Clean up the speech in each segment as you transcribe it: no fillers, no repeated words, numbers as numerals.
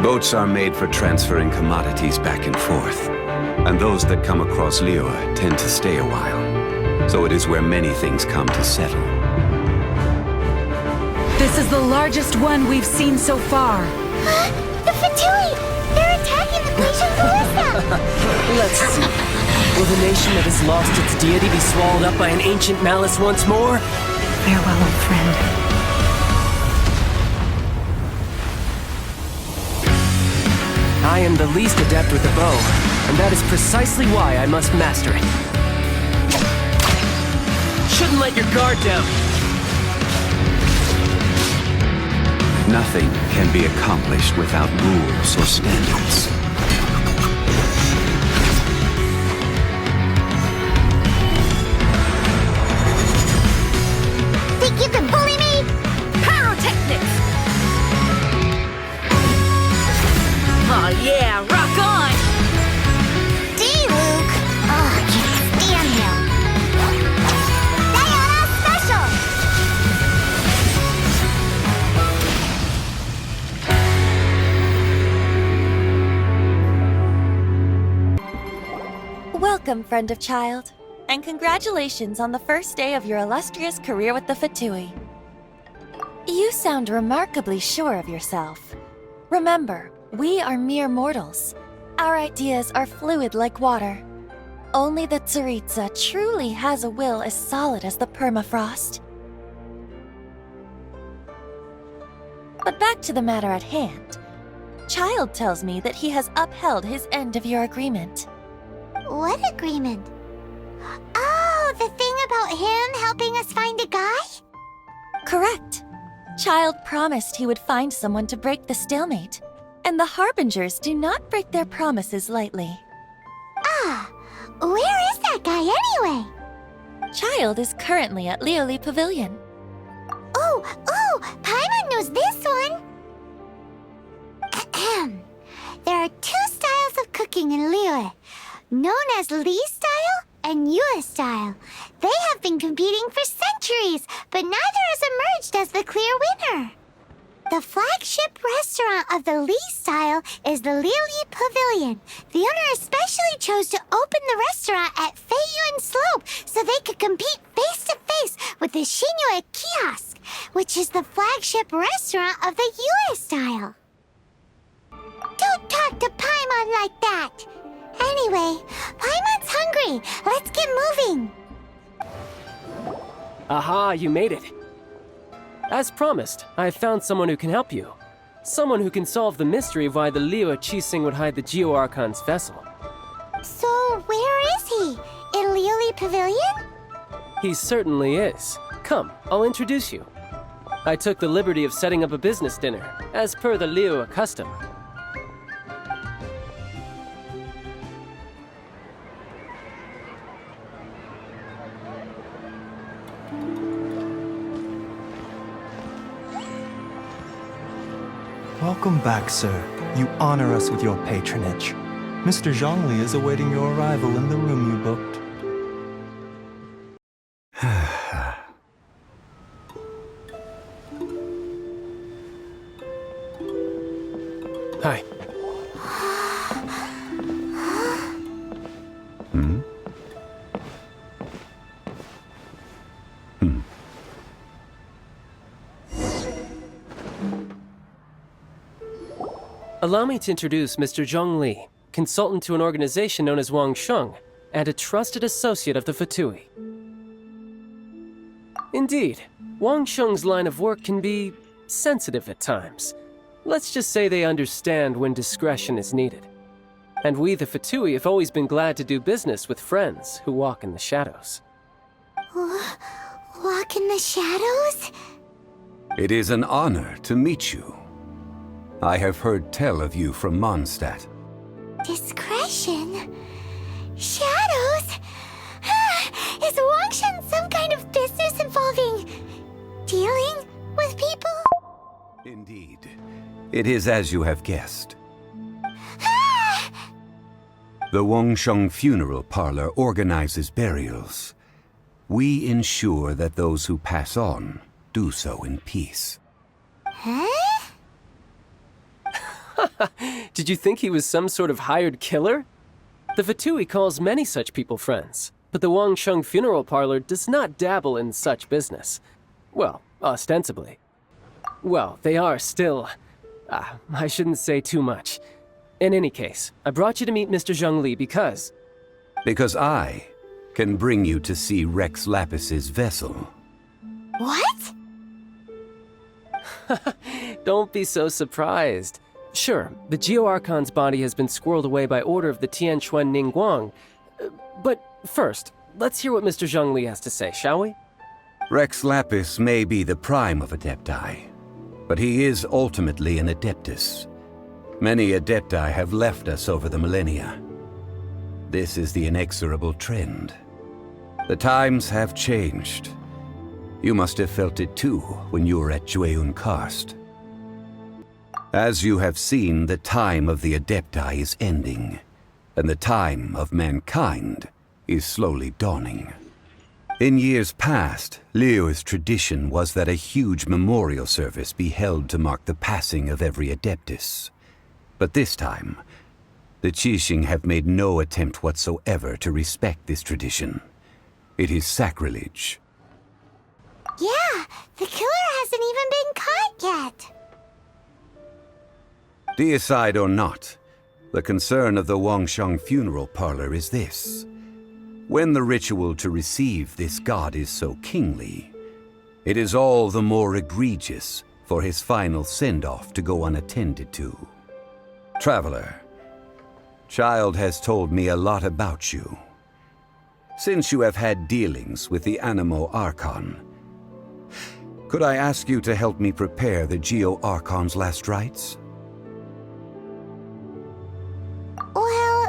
Boats are made for transferring commodities back and forth. And those that come across Liyue tend to stay a while. So it is where many things come to settle. This is the largest one we've seen so far. The Fatui! They're attacking the Glacial Ballista! Let's see. Will the nation that has lost its deity be swallowed up by an ancient malice once more? Farewell, old friend. I am the least adept with the bow, and that is precisely why I must master it. Shouldn't let your guard down. Nothing can be accomplished without rules or standards. Think you can bully me? Pyrotechnics! Oh yeah, rock on! Gee, Luke! Oh, I can't stand him. Sayonara Special! Welcome, friend of child. And congratulations on the first day of your illustrious career with the Fatui. You sound remarkably sure of yourself. Remember, we are mere mortals. Our ideas are fluid like water. Only the Tsaritsa truly has a will as solid as the permafrost. But back to the matter at hand. Child tells me that he has upheld his end of your agreement. What agreement? Oh, the thing about him helping us find a guy? Correct. Child promised he would find someone to break the stalemate. And the Harbingers do not break their promises lightly. Ah, where is that guy anyway? Child is currently at Lioli Pavilion. Oh, Paimon knows this one! Ahem. There are two styles of cooking in Lioli, known as Li style and Yue style. They have been competing for centuries, but neither has emerged as the clear winner. The flagship restaurant of the Li style is the Lioli Pavilion. The owner especially chose to open the restaurant at Feiyuan Slope so they could compete face-to-face with the Shinyue Kiosk, which is the flagship restaurant of the Yue style. Don't talk to Paimon like that! Anyway, Paimon's hungry. Let's get moving. Aha, you made it. As promised, I have found someone who can help you. Someone who can solve the mystery of why the Liyue Qixing would hide the Geo-Archon's vessel. So, where is he? In Lioli Pavilion? He certainly is. Come, I'll introduce you. I took the liberty of setting up a business dinner, as per the Liyue custom. Welcome back, sir. You honor us with your patronage. Mr. Zhongli is awaiting your arrival in the room you booked. Hi. Allow me to introduce Mr. Zhong Li, consultant to an organization known as Wang Sheng, and a trusted associate of the Fatui. Indeed, Wang Sheng's line of work can be sensitive at times. Let's just say they understand when discretion is needed. And we, the Fatui, have always been glad to do business with friends who walk in the shadows. Walk in the shadows? It is an honor to meet you. I have heard tell of you from Mondstadt. Discretion? Shadows? Is Wangshan some kind of business involving dealing with people? Indeed. It is as you have guessed. The Wangsheng Funeral Parlor organizes burials. We ensure that those who pass on do so in peace. Huh? Did you think he was some sort of hired killer? The Fatui calls many such people friends, but the Wangsheng Funeral Parlor does not dabble in such business. Well, ostensibly. Well, they are still... I shouldn't say too much. In any case, I brought you to meet Mr. Zhongli because... Because I can bring you to see Rex Lapis's vessel. What? Don't be so surprised. Sure, the Geo-Archon's body has been squirreled away by order of the Tianquan Ningguang. But first, let's hear what Mr. Zhongli has to say, shall we? Rex Lapis may be the prime of Adepti, but he is ultimately an Adeptus. Many Adepti have left us over the millennia. This is the inexorable trend. The times have changed. You must have felt it too when you were at Jueyun Karst. As you have seen, the time of the Adepti is ending, and the time of mankind is slowly dawning. In years past, Liyue's tradition was that a huge memorial service be held to mark the passing of every Adeptus. But this time, the Qixing have made no attempt whatsoever to respect this tradition. It is sacrilege. Yeah, the killer hasn't even been caught yet. Deicide or not, the concern of the Wangsheng Funeral Parlor is this. When the ritual to receive this god is so kingly, it is all the more egregious for his final send-off to go unattended to. Traveler, Child has told me a lot about you. Since you have had dealings with the Animo Archon, could I ask you to help me prepare the Geo-Archon's last rites? Well,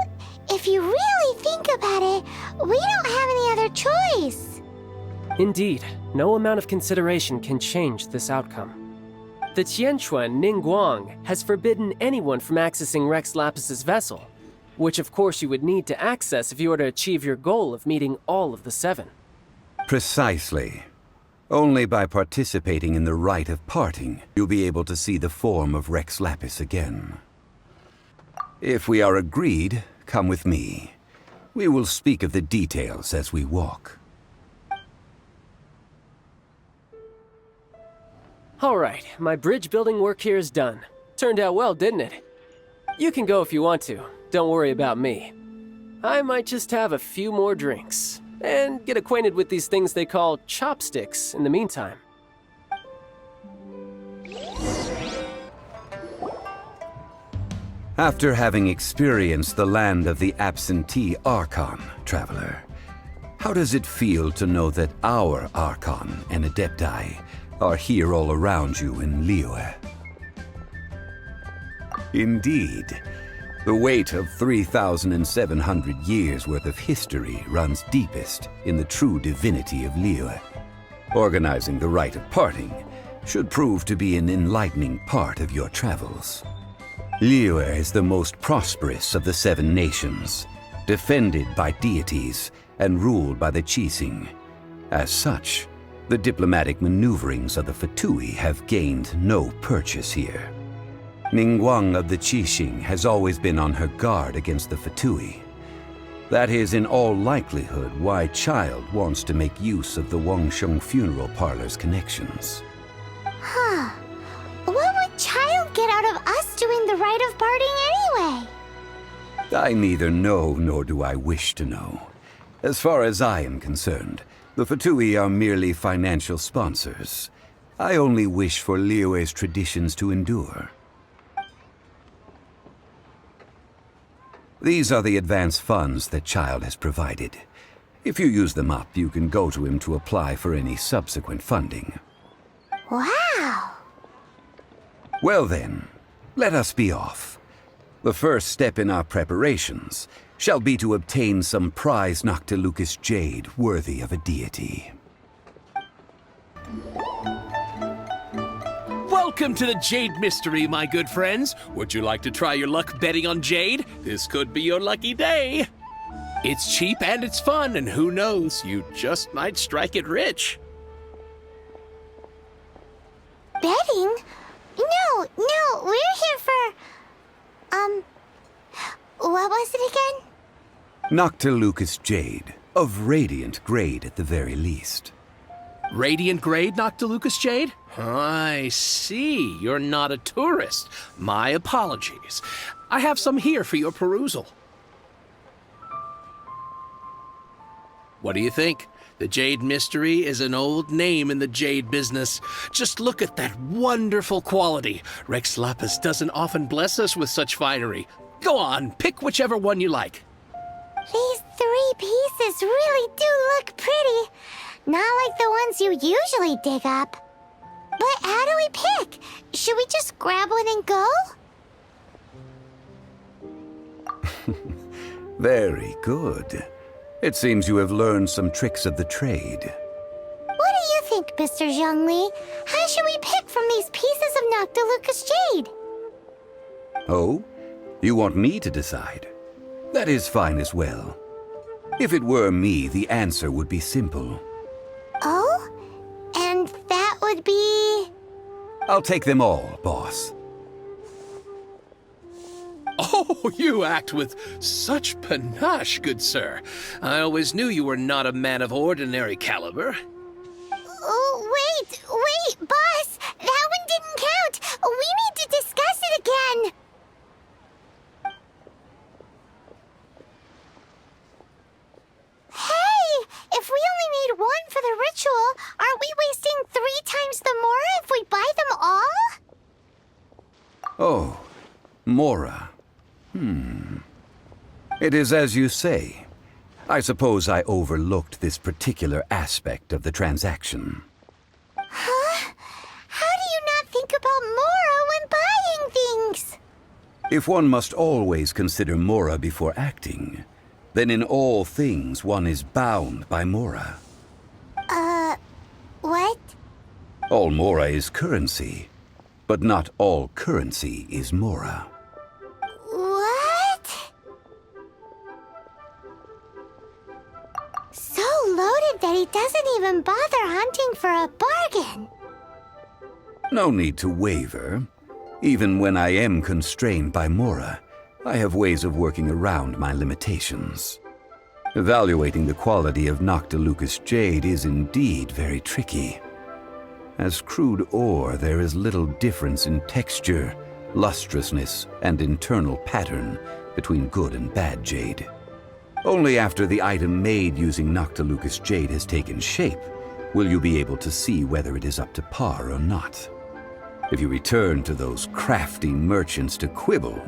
if you really think about it, we don't have any other choice. Indeed, no amount of consideration can change this outcome. The Tianquan Ningguang has forbidden anyone from accessing Rex Lapis's vessel, which of course you would need to access if you were to achieve your goal of meeting all of the seven. Precisely. Only by participating in the rite of parting, you'll be able to see the form of Rex Lapis again. If we are agreed, come with me. We will speak of the details as we walk. Alright, my bridge building work here is done. Turned out well, didn't it? You can go if you want to. Don't worry about me. I might just have a few more drinks, and get acquainted with these things they call chopsticks in the meantime. After having experienced the land of the absentee Archon, Traveler, how does it feel to know that our Archon and Adepti are here all around you in Liyue? Indeed, the weight of 3,700 years' worth of history runs deepest in the true divinity of Liyue. Organizing the rite of parting should prove to be an enlightening part of your travels. Liyue is the most prosperous of the seven nations, defended by deities and ruled by the Qixing. As such, the diplomatic maneuverings of the Fatui have gained no purchase here. Ningguang of the Qixing has always been on her guard against the Fatui. That is in all likelihood why Child wants to make use of the Wangsheng Funeral Parlor's connections. Huh. What would Child get out of us doing the rite of parting anyway? I neither know nor do I wish to know. As far as I am concerned, the Fatui are merely financial sponsors. I only wish for Liyue's traditions to endure. These are the advance funds that Child has provided. If you use them up, you can go to him to apply for any subsequent funding. Wow! Well then, let us be off. The first step in our preparations shall be to obtain some prize Noctilucous jade worthy of a deity. Welcome to the Jade Mystery, my good friends. Would you like to try your luck betting on Jade? This could be your lucky day. It's cheap and it's fun, and who knows, you just might strike it rich. Betting? No, we're here for... Noctilucous jade, of radiant grade at the very least. Radiant grade, Noctilucous Jade? I see. You're not a tourist. My apologies. I have some here for your perusal. What do you think? The Jade Mystery is an old name in the jade business. Just look at that wonderful quality. Rex Lapis doesn't often bless us with such finery. Go on, pick whichever one you like. These 3 pieces really do look pretty. Not like the ones you usually dig up. But how do we pick? Should we just grab one and go? Very good. It seems you have learned some tricks of the trade. What do you think, Mr. Zhongli? How should we pick from these pieces of Noctilucous jade? Oh? You want me to decide? That is fine as well. If it were me, the answer would be simple. Oh? And that would be... I'll take them all, boss. Oh, you act with such panache, good sir. I always knew you were not a man of ordinary caliber. Oh, wait, boss! That one didn't count! We need to discuss it again! Hey! If we only need one for the ritual, aren't we wasting 3 times the Mora if we buy them all? Oh, Mora. It is as you say. I suppose I overlooked this particular aspect of the transaction. Huh? How do you not think about Mora when buying things? If one must always consider Mora before acting, then in all things one is bound by Mora. What? All Mora is currency, but not all currency is Mora. What? So loaded that he doesn't even bother hunting for a bargain. No need to waver. Even when I am constrained by Mora, I have ways of working around my limitations. Evaluating the quality of Noctilucous jade is indeed very tricky. As crude ore, there is little difference in texture, lustrousness, and internal pattern between good and bad jade. Only after the item made using Noctilucous jade has taken shape will you be able to see whether it is up to par or not. If you return to those crafty merchants to quibble,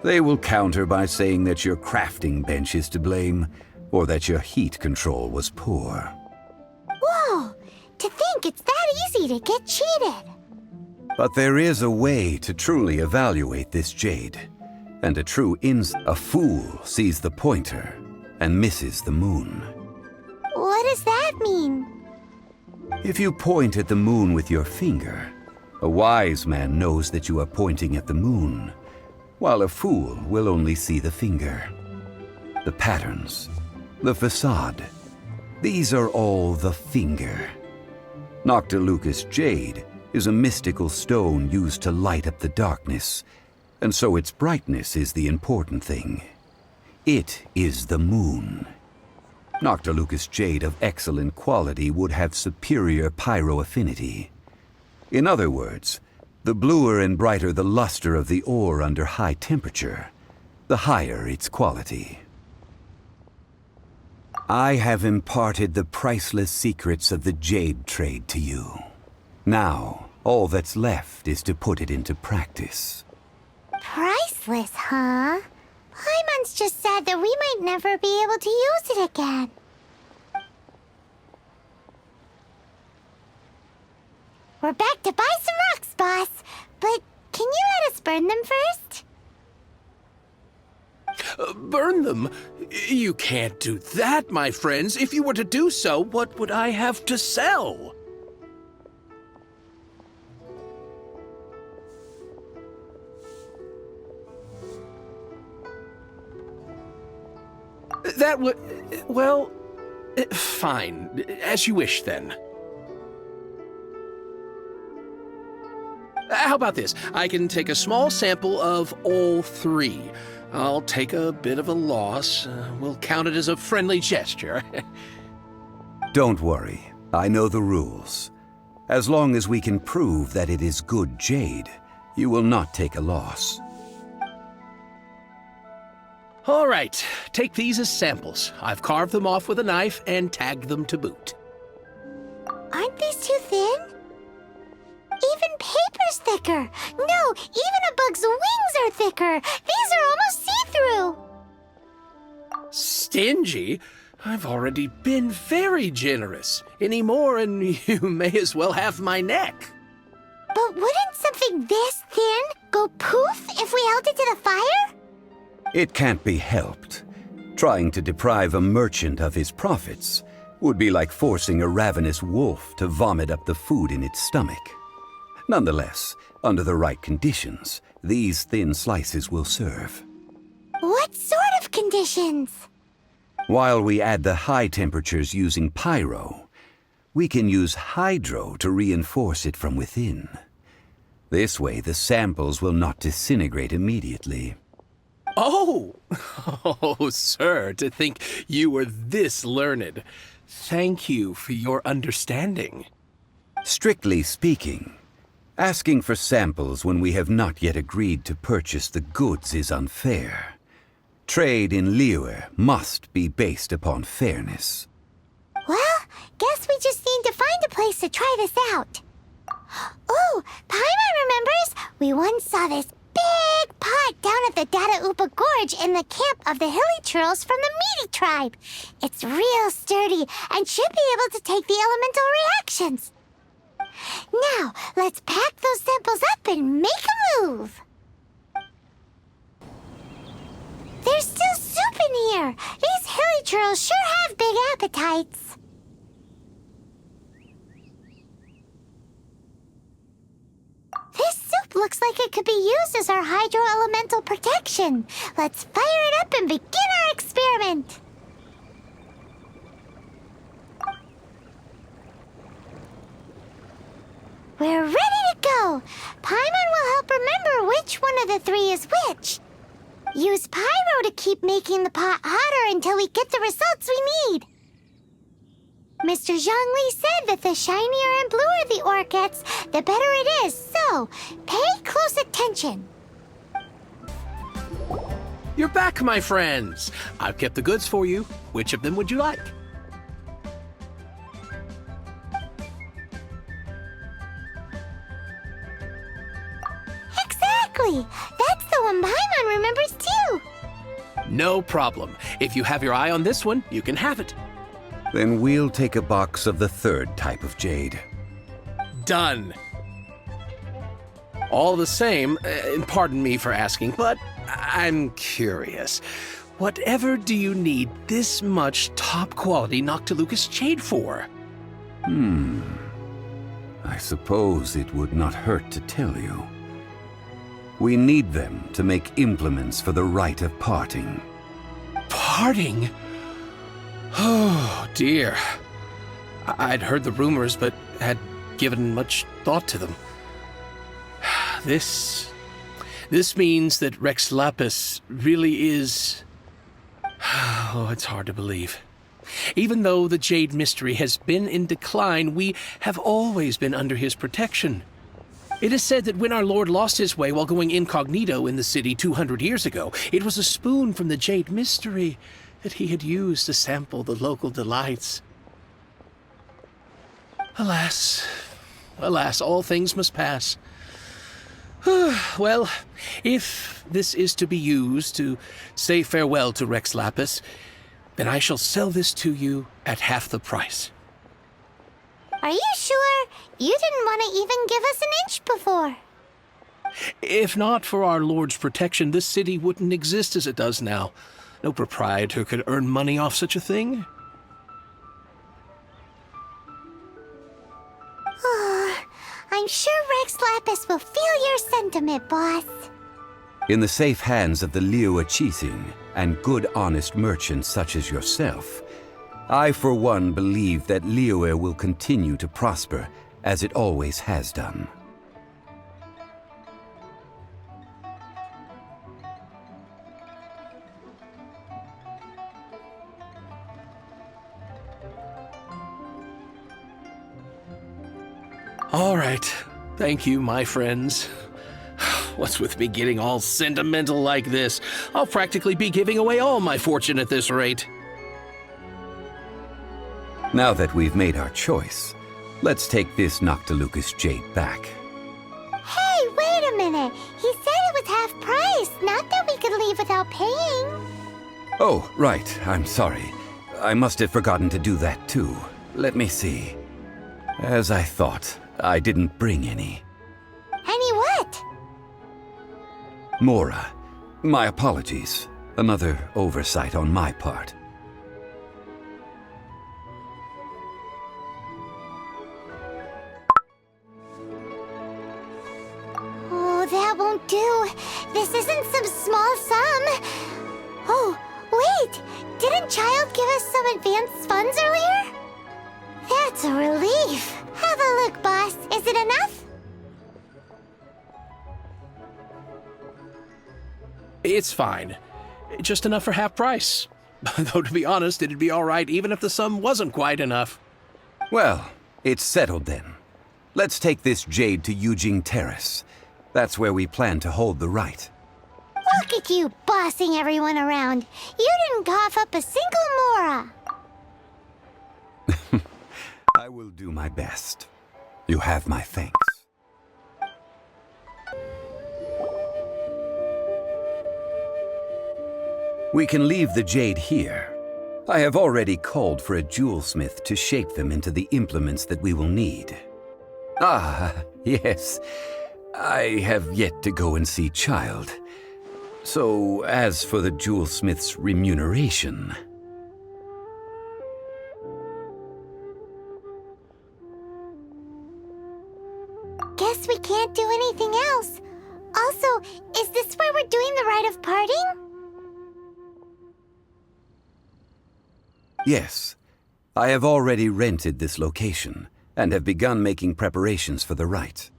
they will counter by saying that your crafting bench is to blame, or that your heat control was poor. Whoa! To think it's that easy to get cheated! But there is a way to truly evaluate this jade, and a fool sees the pointer and misses the moon. What does that mean? If you point at the moon with your finger, a wise man knows that you are pointing at the moon, while a fool will only see the finger. The patterns, the facade, these are all the finger. Noctilucous jade is a mystical stone used to light up the darkness, and so its brightness is the important thing. It is the moon. Noctilucous jade of excellent quality would have superior pyroaffinity. In other words, the bluer and brighter the luster of the ore under high temperature, the higher its quality. I have imparted the priceless secrets of the jade trade to you. Now, all that's left is to put it into practice. Priceless, huh? Paimon's just said that we might never be able to use it again. We're back to buy some rocks, boss. But can you let us burn them first? Burn them? You can't do that, my friends. If you were to do so, what would I have to sell? That would... well... fine. As you wish, then. How about this? I can take a small sample of all three. I'll take a bit of a loss. We'll count it as a friendly gesture. Don't worry. I know the rules. As long as we can prove that it is good jade, you will not take a loss. All right, take these as samples. I've carved them off with a knife and tagged them to boot. Aren't these too thin? Even paper's thicker. No, even a bug's wings are thicker. These are almost see-through. Stingy? I've already been very generous. Any more and you may as well have my neck. But wouldn't something this thin go poof if we held it to the fire? It can't be helped. Trying to deprive a merchant of his profits would be like forcing a ravenous wolf to vomit up the food in its stomach. Nonetheless, under the right conditions, these thin slices will serve. What sort of conditions? While we add the high temperatures using pyro, we can use hydro to reinforce it from within. This way, the samples will not disintegrate immediately. Oh! Oh, sir, to think you were this learned. Thank you for your understanding. Strictly speaking, asking for samples when we have not yet agreed to purchase the goods is unfair. Trade in Liyue must be based upon fairness. Well, guess we just need to find a place to try this out. Ooh, Paimon remembers we once saw this big pot down at the Dada Upa Gorge in the camp of the Hilly Churls from the Meaty tribe. It's real sturdy and should be able to take the elemental reactions. Now, let's pack those samples up and make a move. There's still soup in here. These Hilly Churls sure have big appetites. This soup looks like it could be used as our hydro-elemental protection. Let's fire it up and begin our experiment. We're ready to go. Paimon will help remember which one of the three is which. Use pyro to keep making the pot hotter until we get the results we need. Mr. Zhongli said that the shinier and bluer the ore gets, the better it is, so pay close attention. You're back, my friends. I've kept the goods for you. Which of them would you like? Exactly! That's the one Paimon remembers too! No problem. If you have your eye on this one, you can have it. Then we'll take a box of the third type of jade. Done. All the same, pardon me for asking, but I'm curious. Whatever do you need this much top-quality Noctilucous jade for? I suppose it would not hurt to tell you. We need them to make implements for the rite of parting. Parting? Oh, dear. I'd heard the rumors, but had given much thought to them. This means that Rex Lapis really is... Oh, it's hard to believe. Even though the Jade Mystery has been in decline, we have always been under his protection. It is said that when our Lord lost his way while going incognito in the city 200 years ago, it was a spoon from the Jade Mystery that he had used to sample the local delights. Alas, alas, all things must pass. Well, if this is to be used to say farewell to Rex Lapis, then I shall sell this to you at half the price. Are you sure? You didn't want to even give us an inch before. If not for our Lord's protection, this city wouldn't exist as it does now. No proprietor could earn money off such a thing. I'm sure Rex Lapis will feel your sentiment, boss. In the safe hands of the Liyue Chising and good honest merchants such as yourself, I for one believe that Liyue will continue to prosper as it always has done. All right. Thank you, my friends. What's with me getting all sentimental like this? I'll practically be giving away all my fortune at this rate. Now that we've made our choice, let's take this Noctilucous jade back. Hey, wait a minute. He said it was half price, not that we could leave without paying. Oh, right. I'm sorry. I must have forgotten to do that too. Let me see. As I thought, I didn't bring any. Any what? Mora, my apologies. Another oversight on my part. Oh, that won't do. This isn't some small sum. Oh, wait! Didn't Child give us some advanced funds earlier? That's a relief. Have a look, boss. Is it enough? It's fine. Just enough for half price. Though, to be honest, it'd be all right even if the sum wasn't quite enough. Well, it's settled then. Let's take this jade to Yujing Terrace. That's where we plan to hold the rite. Look at you bossing everyone around. You didn't cough up a single mora. I will do my best. You have my thanks. We can leave the jade here. I have already called for a jewelsmith to shape them into the implements that we will need. Ah, yes. I have yet to go and see Child. So, as for the jewelsmith's remuneration... Guess we can't do anything else. Also, is this where we're doing the rite of parting? Yes. I have already rented this location, and have begun making preparations for the rite.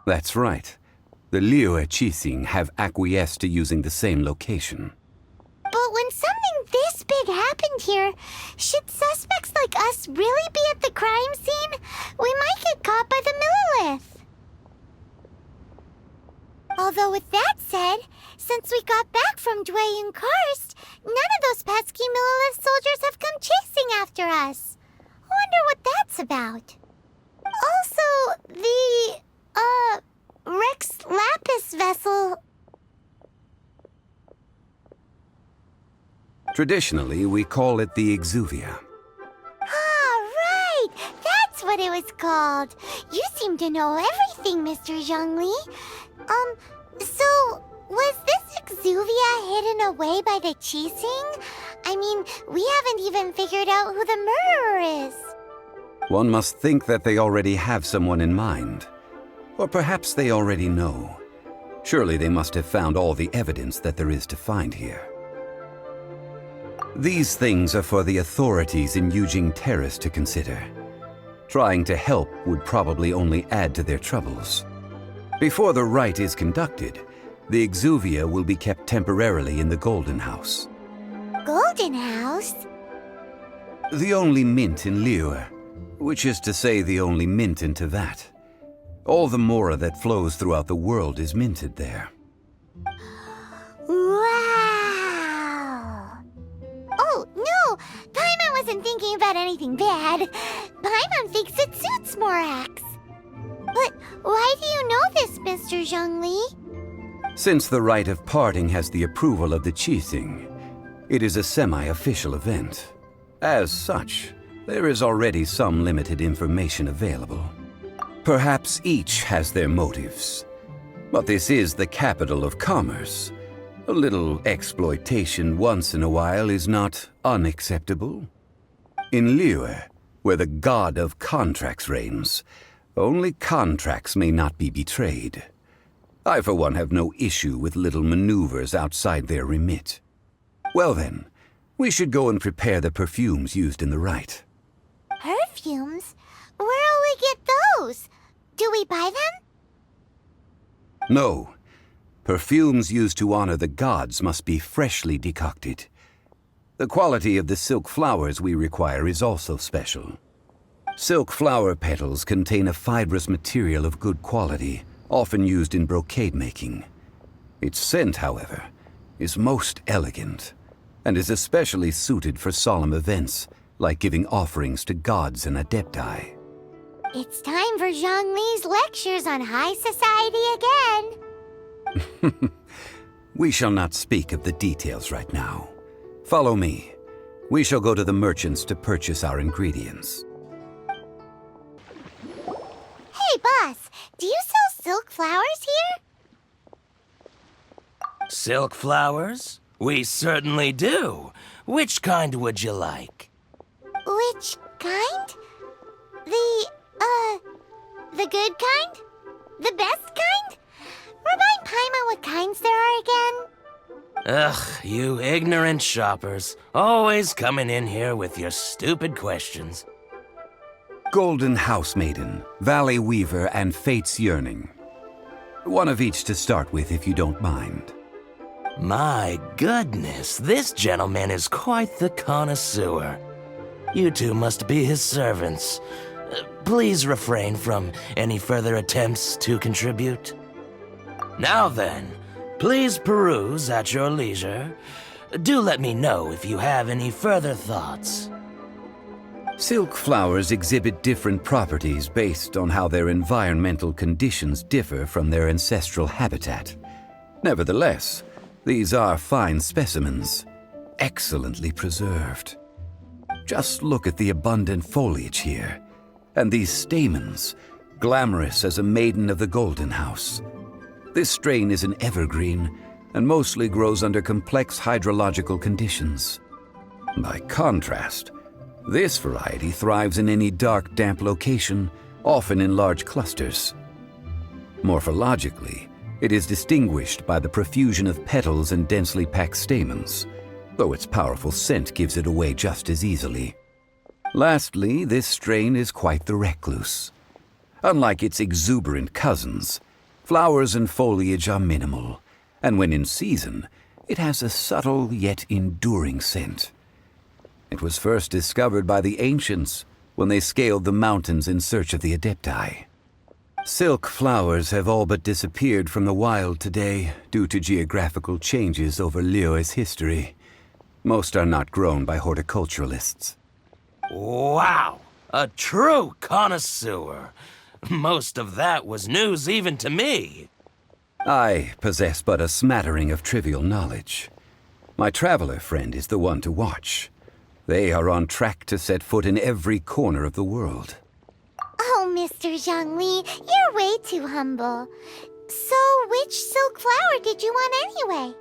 That's right. The Liyue Qixing have acquiesced to using the same location. But when something this big happened here, should suspects like us really be at the crime scene? We might get caught by the Millilith. Although with that said, since we got back from Dway and Karst, none of those pesky Millilith soldiers have come chasing after us. Wonder what that's about. Also, the, Rex Lapis vessel... Traditionally, we call it the Exuvia. Ah, right! That's what it was called. You seem to know everything, Mr. Zhongli. So, was this Exuvia hidden away by the Qixing? I mean, we haven't even figured out who the murderer is. One must think that they already have someone in mind. Or perhaps they already know. Surely they must have found all the evidence that there is to find here. These things are for the authorities in Yujing Terrace to consider. Trying to help would probably only add to their troubles. Before the rite is conducted, the Exuvia will be kept temporarily in the Golden House. Golden House? The only mint in Liyue, which is to say the only mint in Teyvat. All the mora that flows throughout the world is minted there. Wow! Oh, no! Paimon wasn't thinking about anything bad. Paimon thinks it suits Morax. But why do you know this, Mr. Zhongli? Since the rite of parting has the approval of the Qixing, it is a semi-official event. As such, there is already some limited information available. Perhaps each has their motives. But this is the capital of commerce. A little exploitation once in a while is not unacceptable. In Liyue, where the god of contracts reigns, only contracts may not be betrayed. I, for one, have no issue with little maneuvers outside their remit. Well then, we should go and prepare the perfumes used in the rite. Perfumes? Where'll we get those? Do we buy them? No. Perfumes used to honor the gods must be freshly decocted. The quality of the silk flowers we require is also special. Silk flower petals contain a fibrous material of good quality, often used in brocade making. Its scent, however, is most elegant, and is especially suited for solemn events, like giving offerings to gods and adepti. It's time for Zhongli's lectures on high society again. We shall not speak of the details right now. Follow me. We shall go to the merchants to purchase our ingredients. Hey, boss, do you sell silk flowers here? Silk flowers? We certainly do. Which kind would you like? Which kind? The good kind? The best kind? Remind Paimon what kinds there are again. Ugh, you ignorant shoppers. Always coming in here with your stupid questions. Golden Housemaiden, Valley Weaver, and Fate's Yearning. One of each to start with, if you don't mind. My goodness, this gentleman is quite the connoisseur. You two must be his servants. Please refrain from any further attempts to contribute. Now then, please peruse at your leisure. Do let me know if you have any further thoughts. Silk flowers exhibit different properties based on how their environmental conditions differ from their ancestral habitat. Nevertheless, these are fine specimens, excellently preserved. Just look at the abundant foliage here, and these stamens, glamorous as a maiden of the Golden House. This strain is an evergreen and mostly grows under complex hydrological conditions. By contrast, this variety thrives in any dark, damp location, often in large clusters. Morphologically, it is distinguished by the profusion of petals and densely packed stamens, though its powerful scent gives it away just as easily. Lastly, this strain is quite the recluse. Unlike its exuberant cousins, flowers and foliage are minimal, and when in season, it has a subtle yet enduring scent. It was first discovered by the ancients when they scaled the mountains in search of the adepti. Silk flowers have all but disappeared from the wild today due to geographical changes over Liyue's history. Most are not grown by horticulturalists. Wow! A true connoisseur. Most of that was news even to me. I possess but a smattering of trivial knowledge. My traveler friend is the one to watch. They are on track to set foot in every corner of the world. Oh, Mr. Zhongli, you're way too humble. So, which silk flower did you want anyway?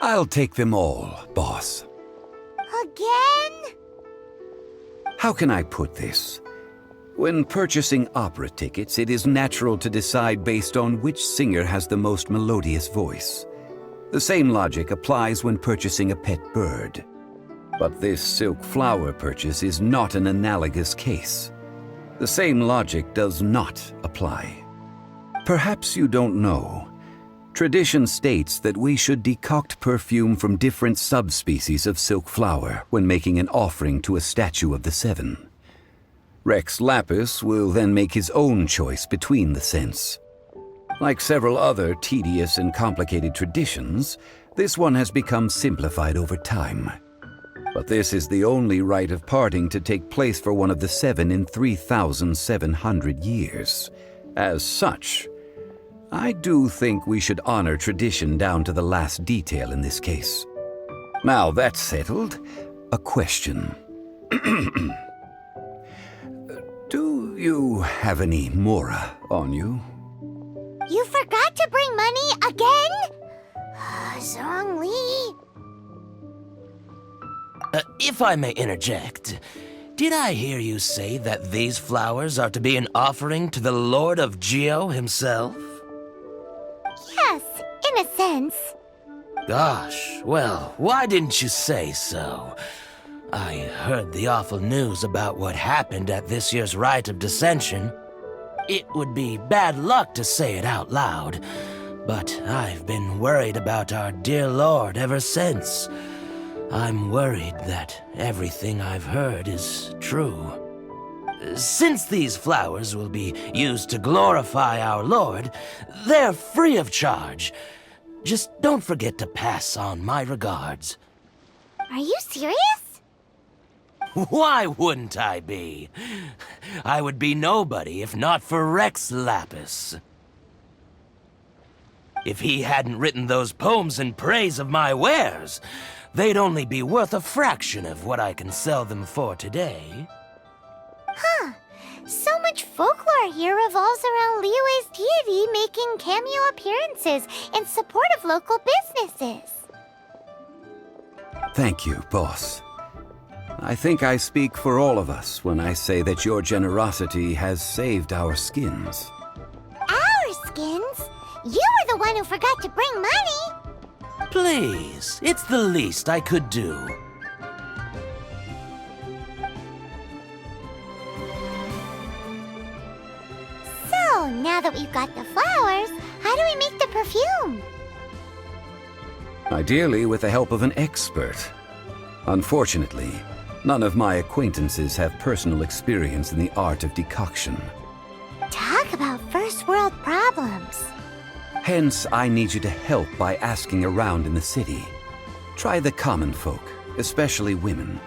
I'll take them all, boss. Again? How can I put this? When purchasing opera tickets, it is natural to decide based on which singer has the most melodious voice. The same logic applies when purchasing a pet bird. But this silk flower purchase is not an analogous case. The same logic does not apply. Perhaps you don't know. Tradition states that we should decoct perfume from different subspecies of silk flower when making an offering to a statue of the Seven. Rex Lapis will then make his own choice between the scents. Like several other tedious and complicated traditions, this one has become simplified over time. But this is the only rite of parting to take place for one of the Seven in 3,700 years. As such, I do think we should honor tradition down to the last detail in this case. Now that's settled, a question. Do you have any mora on you? You forgot to bring money again? Zhongli. If I may interject, did I hear you say that these flowers are to be an offering to the Lord of Geo himself? Yes, in a sense. Gosh, well, why didn't you say so? I heard the awful news about what happened at this year's Rite of Dissension. It would be bad luck to say it out loud, But I've been worried about our dear Lord ever since. I'm worried that everything I've heard is true. Since these flowers will be used to glorify our Lord, they're free of charge. Just don't forget to pass on my regards. Are you serious? Why wouldn't I be? I would be nobody if not for Rex Lapis. If he hadn't written those poems in praise of my wares, they'd only be worth a fraction of what I can sell them for today. Huh. So much folklore here revolves around Liyue's deity making cameo appearances in support of local businesses. Thank you, boss. I think I speak for all of us when I say that your generosity has saved our skins. Our skins? You were the one who forgot to bring money! Please, it's the least I could do. So, now that we've got the flowers, how do we make the perfume? Ideally with the help of an expert. Unfortunately, none of my acquaintances have personal experience in the art of decoction. Talk about first world problems. Hence, I need you to help by asking around in the city. Try the common folk, especially women.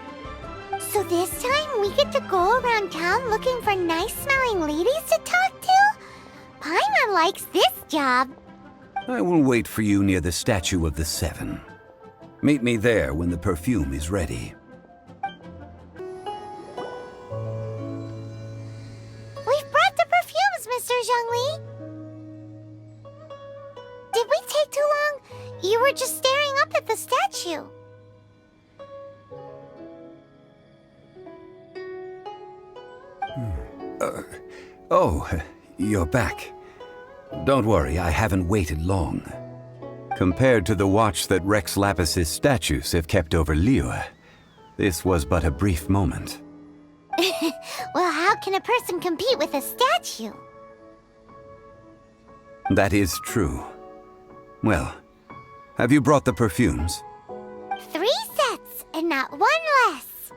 So this time we get to go around town looking for nice-smelling ladies to talk to? Paimon likes this job. I will wait for you near the statue of the Seven. Meet me there when the perfume is ready. We've brought the perfumes, Mr. Zhongli. Did we take too long? You were just staring up at the statue. Oh, you're back. Don't worry, I haven't waited long. Compared to the watch that Rex Lapis's statues have kept over Liyue, this was but a brief moment. Well, how can a person compete with a statue? That is true. Well, have you brought the perfumes? 3 sets, and not one less.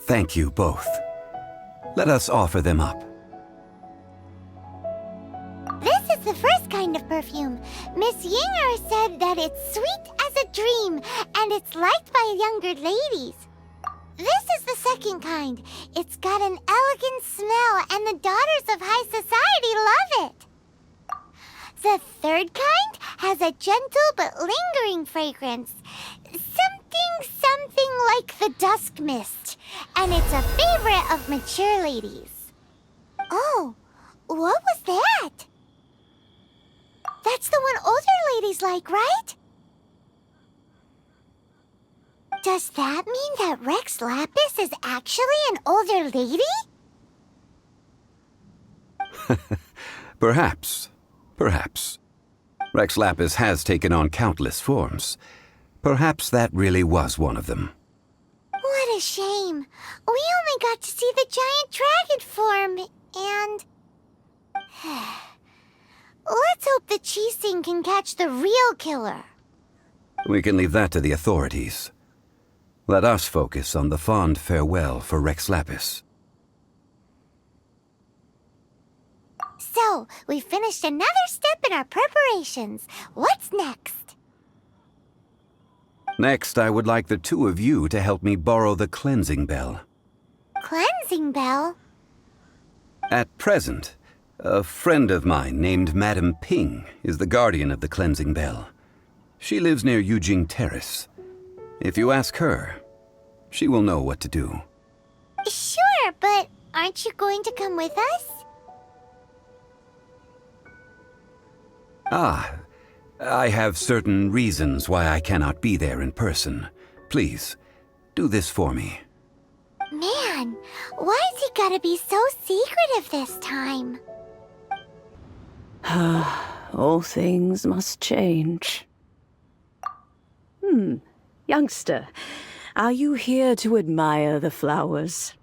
Thank you both. Let us offer them up. This is the first kind of perfume. Miss Yinger said that it's sweet as a dream, and it's liked by younger ladies. This is the second kind. It's got an elegant smell, and the daughters of high society love it. The third kind has a gentle but lingering fragrance. Something like the dusk mist, and it's a favorite of mature ladies. Oh, what was that? That's the one older ladies like, right? Does that mean that Rex Lapis is actually an older lady? Perhaps. Perhaps. Rex Lapis has taken on countless forms. Perhaps that really was one of them. What a shame. We only got to see the giant dragon form, and... Let's hope the Qixing can catch the real killer. We can leave that to the authorities. Let us focus on the fond farewell for Rex Lapis. So, we finished another step in our preparations. What's next? Next, I would like the two of you to help me borrow the cleansing bell. Cleansing bell? At present, a friend of mine named Madame Ping is the guardian of the cleansing bell. She lives near Yujing Terrace. If you ask her, she will know what to do. Sure, but aren't you going to come with us? Ah, I have certain reasons why I cannot be there in person. Please, do this for me. Man, why's he gotta be so secretive this time? All things must change. Youngster, are you here to admire the flowers?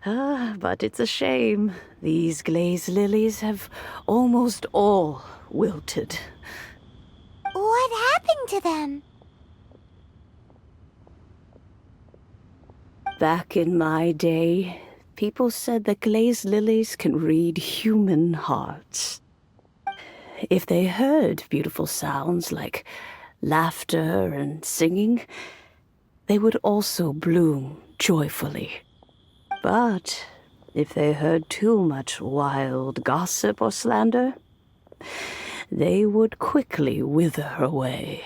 But it's a shame. these glazed lilies have almost all wilted. What happened to them? Back in my day, people said that glazed lilies can read human hearts. If they heard beautiful sounds like laughter and singing, they would also bloom joyfully. But if they heard too much wild gossip or slander, they would quickly wither away.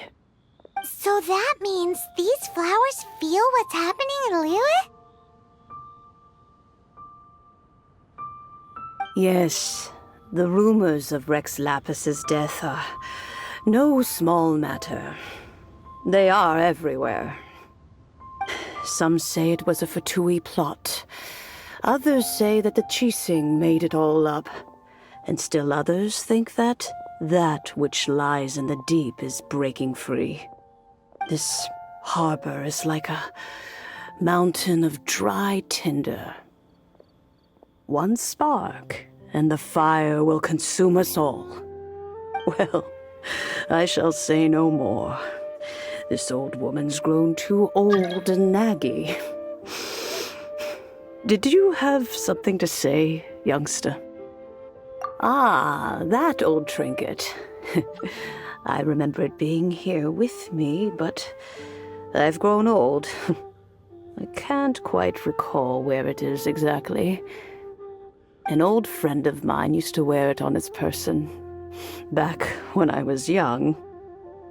So that means these flowers feel what's happening in Liyue? Yes, the rumors of Rex Lapis's death are no small matter. They are everywhere. Some say it was a Fatui plot. Others say that the Chising made it all up. And still others think that which lies in the deep is breaking free. This harbor is like a mountain of dry tinder. One spark, and the fire will consume us all. Well, I shall say no more. This old woman's grown too old and naggy. Did you have something to say, youngster? Ah, that old trinket. I remember it being here with me, but I've grown old. I can't quite recall where it is exactly. An old friend of mine used to wear it on his person. Back when I was young,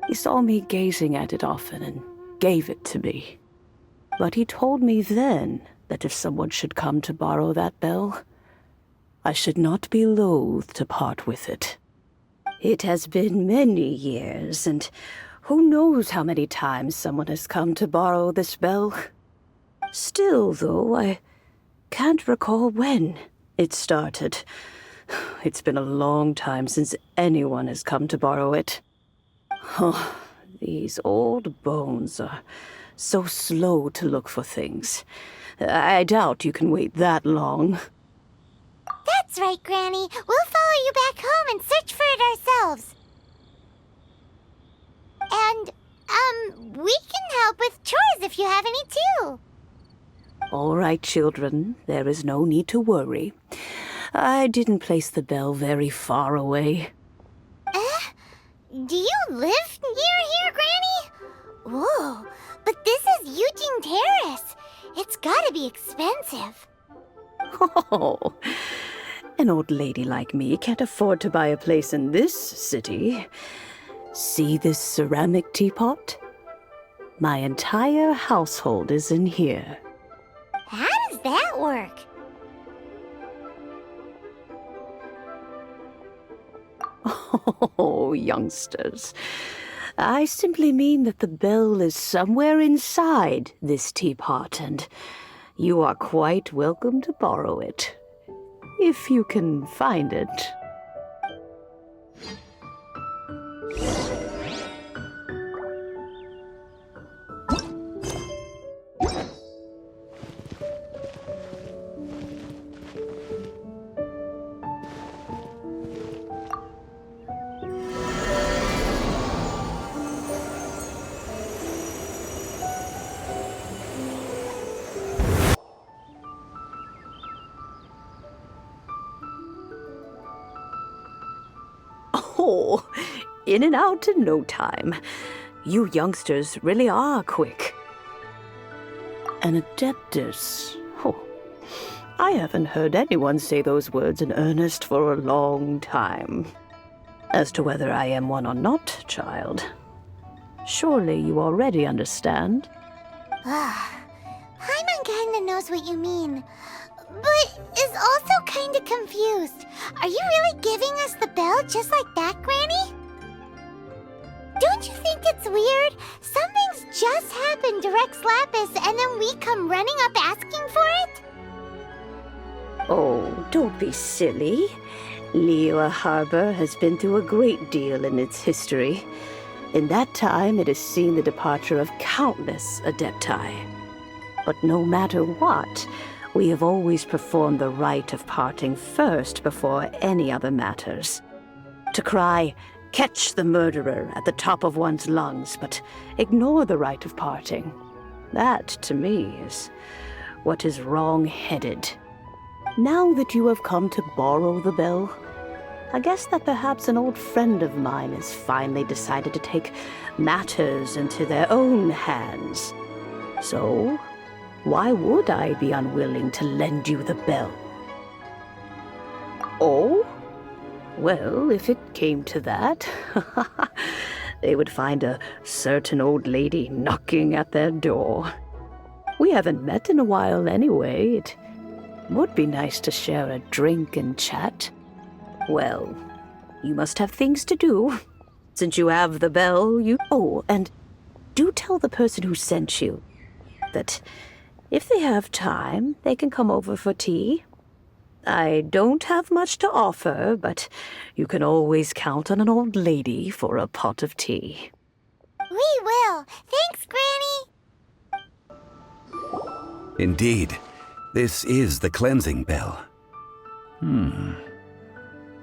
he saw me gazing at it often and gave it to me. But he told me then that if someone should come to borrow that bell, I should not be loath to part with it. It has been many years, and who knows how many times someone has come to borrow this bell. Still, though, I can't recall when it started. It's been a long time since anyone has come to borrow it. Oh, these old bones are so slow to look for things. I doubt you can wait that long. That's right, Granny. We'll follow you back home and search for it ourselves. And, we can help with chores if you have any too. All right, children. There is no need to worry. I didn't place the bell very far away. Do you live near here, Granny? Whoa, but this is Eugene Terrace. It's gotta be expensive. Oh, an old lady like me can't afford to buy a place in this city. See this ceramic teapot? My entire household is in here. How does that work? Oh, youngsters. I simply mean that the bell is somewhere inside this teapot, and you are quite welcome to borrow it, if you can find it. Oh, in and out in no time. You youngsters really are quick. An adeptus. Oh, I haven't heard anyone say those words in earnest for a long time. As to whether I am one or not, child, surely you already understand. Paimon kinda knows what you mean, but is also kinda confused. Are you really giving us the bell just like that, Granny? Don't you think it's weird? Something's just happened to Rex Lapis and then we come running up asking for it? Oh, don't be silly. Liyue Harbor has been through a great deal in its history. In that time, it has seen the departure of countless adepti. But no matter what, We have always performed the rite of parting first before any other matters. To cry, "Catch the murderer," at the top of one's lungs, but ignore the rite of parting. That, to me, is what is wrong-headed. Now that you have come to borrow the bell, I guess that perhaps an old friend of mine has finally decided to take matters into their own hands. So, why would I be unwilling to lend you the bell? Oh? Well, if it came to that, they would find a certain old lady knocking at their door. We haven't met in a while anyway. It would be nice to share a drink and chat. Well, you must have things to do. Since you have the bell, you... Oh, and do tell the person who sent you that if they have time, they can come over for tea. I don't have much to offer, but you can always count on an old lady for a pot of tea. We will. Thanks, Granny. Indeed, this is the cleansing bell.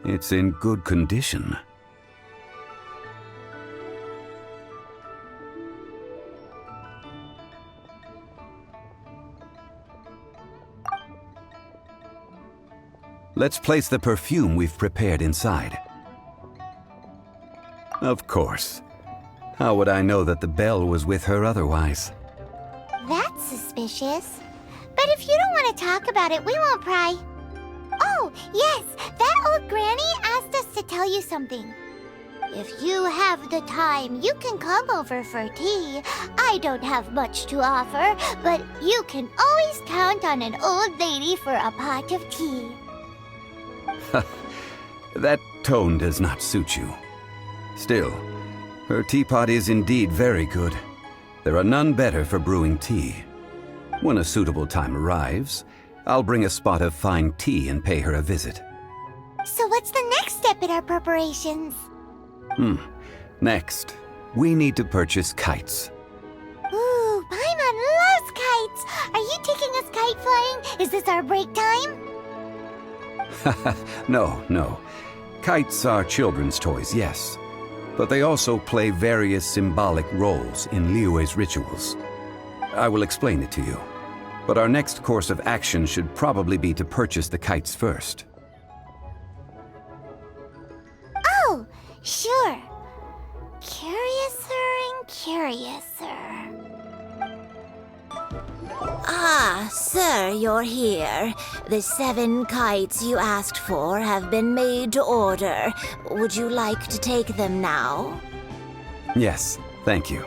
It's in good condition. Let's place the perfume we've prepared inside. Of course. How would I know that the bell was with her otherwise? That's suspicious. But if you don't want to talk about it, we won't pry. Oh, yes, that old granny asked us to tell you something. If you have the time, you can come over for tea. I don't have much to offer, but you can always count on an old lady for a pot of tea. That tone does not suit you. Still, her teapot is indeed very good. There are none better for brewing tea. When a suitable time arrives, I'll bring a spot of fine tea and pay her a visit. So what's the next step in our preparations? Next, we need to purchase kites. Ooh, Paimon loves kites! Are you taking us kite flying? Is this our break time? No. Kites are children's toys, yes. But they also play various symbolic roles in Liyue's rituals. I will explain it to you. But our next course of action should probably be to purchase the kites first. Oh, sure. Curiouser and curiouser. Ah, sir, you're here. The 7 kites you asked for have been made to order. Would you like to take them now? Yes, thank you.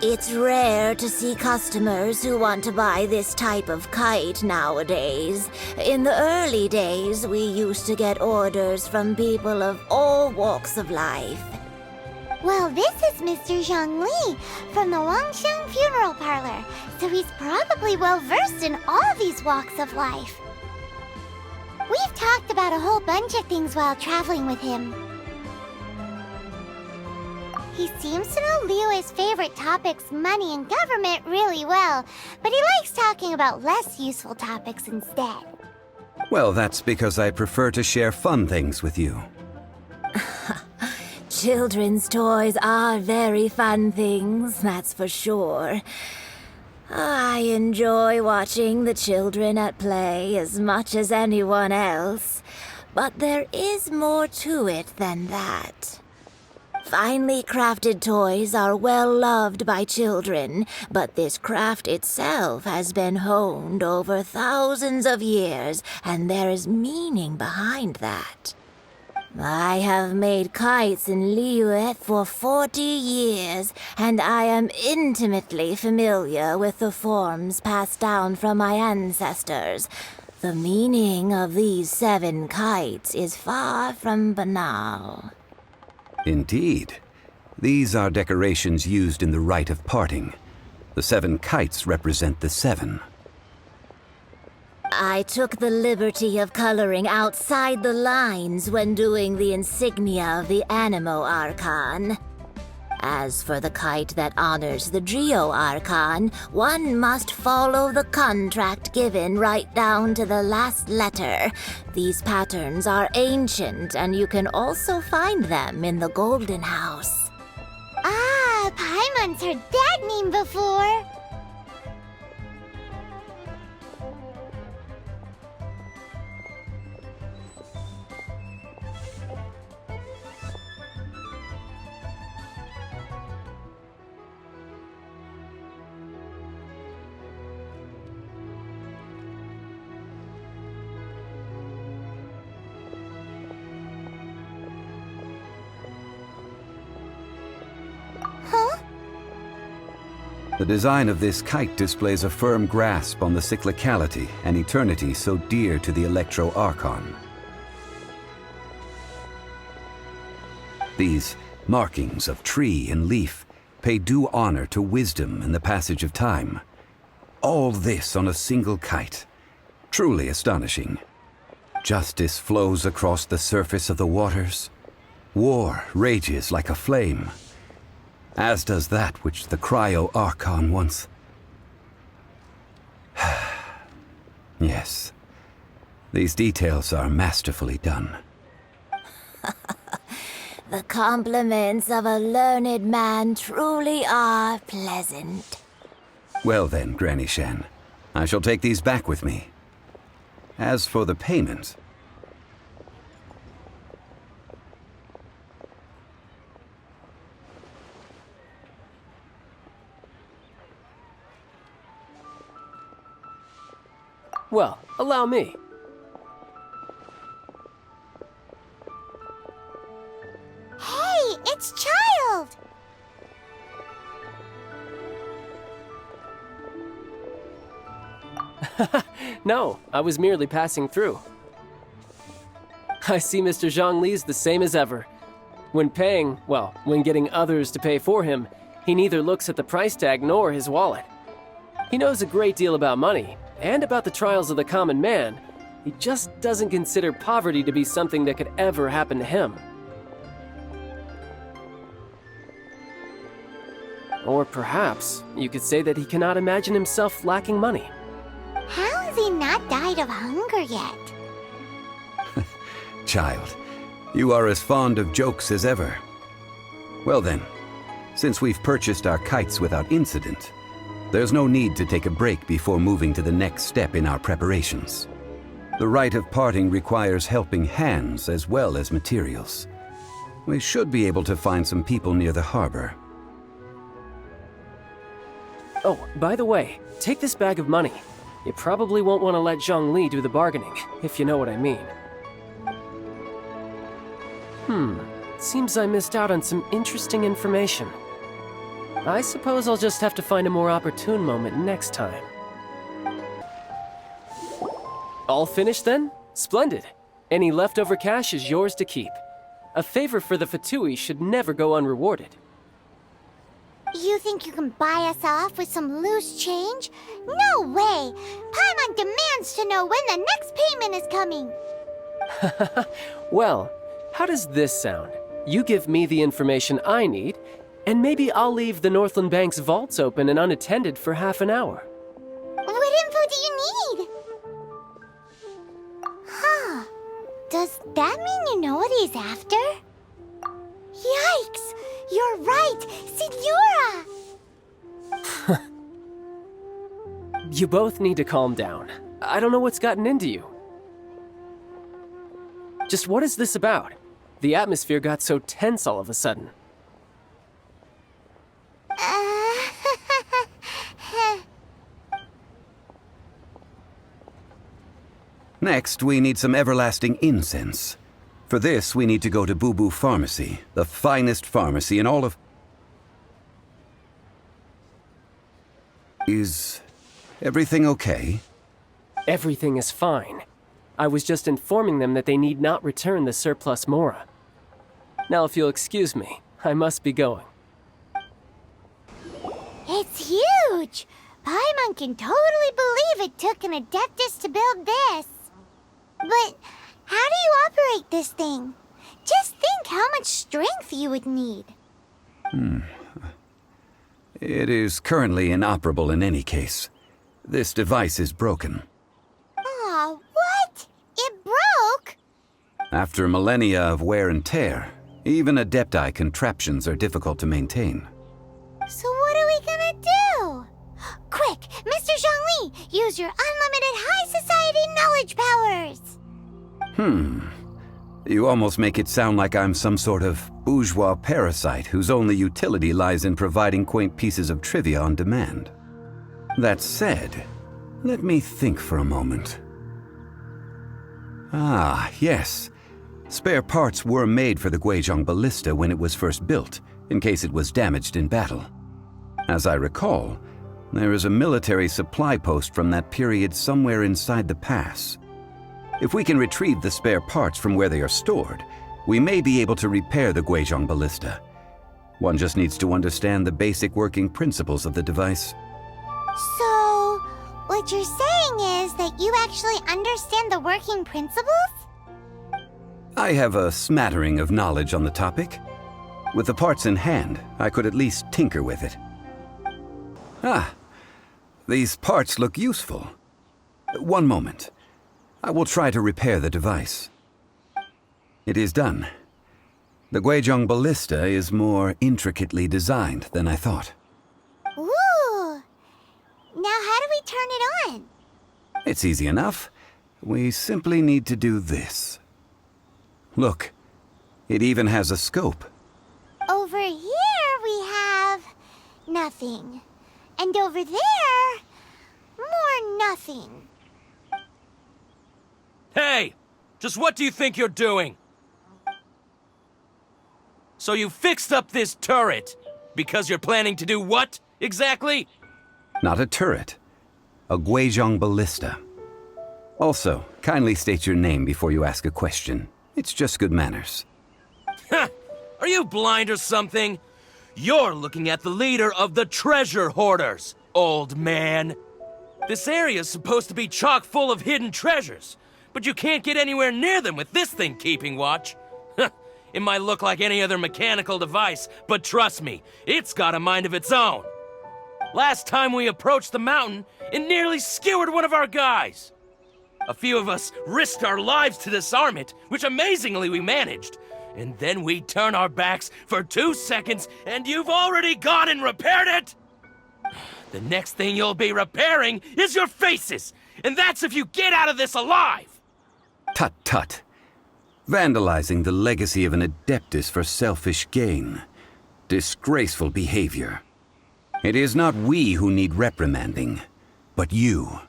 It's rare to see customers who want to buy this type of kite nowadays. In the early days, we used to get orders from people of all walks of life. Well, this is Mr. Zhongli from the Wangsheng Funeral Parlor, so he's probably well-versed in all these walks of life. We've talked about a whole bunch of things while traveling with him. He seems to know Liyue's favorite topics, money and government, really well, but he likes talking about less useful topics instead. Well, that's because I prefer to share fun things with you. Children's toys are very fun things, that's for sure. I enjoy watching the children at play as much as anyone else, but there is more to it than that. Finely crafted toys are well loved by children, but this craft itself has been honed over thousands of years, and there is meaning behind that. I have made kites in Liyue for 40 years, and I am intimately familiar with the forms passed down from my ancestors. The meaning of these 7 kites is far from banal. Indeed. These are decorations used in the rite of parting. The 7 kites represent the 7. I took the liberty of coloring outside the lines when doing the insignia of the Animo Archon. As for the kite that honors the Geo-Archon, one must follow the contract given right down to the last letter. These patterns are ancient, and you can also find them in the Golden House. Ah, Paimon's heard that name before. The design of this kite displays a firm grasp on the cyclicality and eternity so dear to the Electro-Archon. These markings of tree and leaf pay due honor to wisdom and the passage of time. All this on a single kite. Truly astonishing. Justice flows across the surface of the waters. War rages like a flame. As does that which the Cryo-Archon once... Yes, these details are masterfully done. The compliments of a learned man truly are pleasant. Well then, Granny Shan, I shall take these back with me. As for the payment... Well, allow me. Hey, it's Child! No, I was merely passing through. I see Mr. Zhongli's the same as ever. When paying, well, when getting others to pay for him, he neither looks at the price tag nor his wallet. He knows a great deal about money, and about the trials of the common man. He just doesn't consider poverty to be something that could ever happen to him. Or perhaps you could say that he cannot imagine himself lacking money. How has he not died of hunger yet? Child, you are as fond of jokes as ever. Well then, since we've purchased our kites without incident, there's no need to take a break before moving to the next step in our preparations. The rite of parting requires helping hands as well as materials. We should be able to find some people near the harbor. Oh, by the way, take this bag of money. You probably won't want to let Zhongli do the bargaining, if you know what I mean. Seems I missed out on some interesting information. I suppose I'll just have to find a more opportune moment next time. All finished then? Splendid. Any leftover cash is yours to keep. A favor for the Fatui should never go unrewarded. You think you can buy us off with some loose change? No way! Paimon demands to know when the next payment is coming! Well, how does this sound? You give me the information I need, and maybe I'll leave the Northland Bank's vaults open and unattended for half an hour. What info do you need? Huh. Does that mean you know what he's after? Yikes! You're right! Signora! You both need to calm down. I don't know what's gotten into you. Just what is this about? The atmosphere got so tense all of a sudden. Next, we need some everlasting incense. For this, we need to go to Boo Boo Pharmacy, the finest pharmacy in all of... Is everything okay? Everything is fine. I was just informing them that they need not return the surplus Mora. Now, if you'll excuse me, I must be going. It's huge! Paimon can totally believe it took an Adeptus to build this. But how do you operate this thing? Just think how much strength you would need. It is currently inoperable in any case. This device is broken. Aw, what? It broke? After millennia of wear and tear, even Adepti contraptions are difficult to maintain. So what are we gonna do? Quick, Mr. Zhongli, use your unlimited high society knowledge powers! You almost make it sound like I'm some sort of bourgeois parasite whose only utility lies in providing quaint pieces of trivia on demand. That said, let me think for a moment. Ah, yes. Spare parts were made for the Guizhong Ballista when it was first built, in case it was damaged in battle. As I recall, there is a military supply post from that period somewhere inside the pass. If we can retrieve the spare parts from where they are stored, we may be able to repair the Guizhong Ballista. One just needs to understand the basic working principles of the device. So, what you're saying is that you actually understand the working principles? I have a smattering of knowledge on the topic. With the parts in hand, I could at least tinker with it. Ah, these parts look useful. One moment. I will try to repair the device. It is done. The Guizhong Ballista is more intricately designed than I thought. Ooh! Now how do we turn it on? It's easy enough. We simply need to do this. Look, it even has a scope. Over here we have nothing. And over there, more nothing. Hey! Just what do you think you're doing? So you fixed up this turret because you're planning to do what, exactly? Not a turret. A Guizhong Ballista. Also, kindly state your name before you ask a question. It's just good manners. Ha! Are you blind or something? You're looking at the leader of the treasure hoarders, old man. This area's supposed to be chock full of hidden treasures, but you can't get anywhere near them with this thing keeping watch. It might look like any other mechanical device, but trust me, it's got a mind of its own. Last time we approached the mountain, it nearly skewered one of our guys. A few of us risked our lives to disarm it, which amazingly we managed. And then we turn our backs for 2 seconds, and you've already gone and repaired it! The next thing you'll be repairing is your faces! And that's if you get out of this alive! Tut tut. Vandalizing the legacy of an Adeptus for selfish gain. Disgraceful behavior. It is not we who need reprimanding, but you.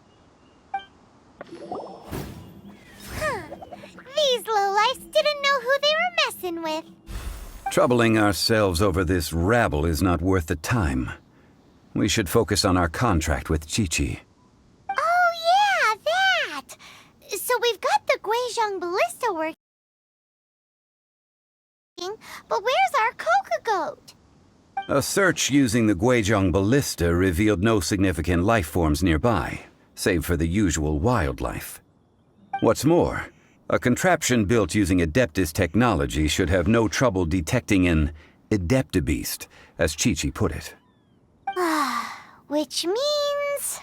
These lowlifes didn't know who they were messing with. Troubling ourselves over this rabble is not worth the time. We should focus on our contract with Chi-Chi. Oh yeah, that! So we've got the Guizhong Ballista working, but where's our Coca Goat? A search using the Guizhong Ballista revealed no significant life forms nearby, save for the usual wildlife. What's more, a contraption built using Adeptus technology should have no trouble detecting an Adeptibeast, as Chi-Chi put it. Which means...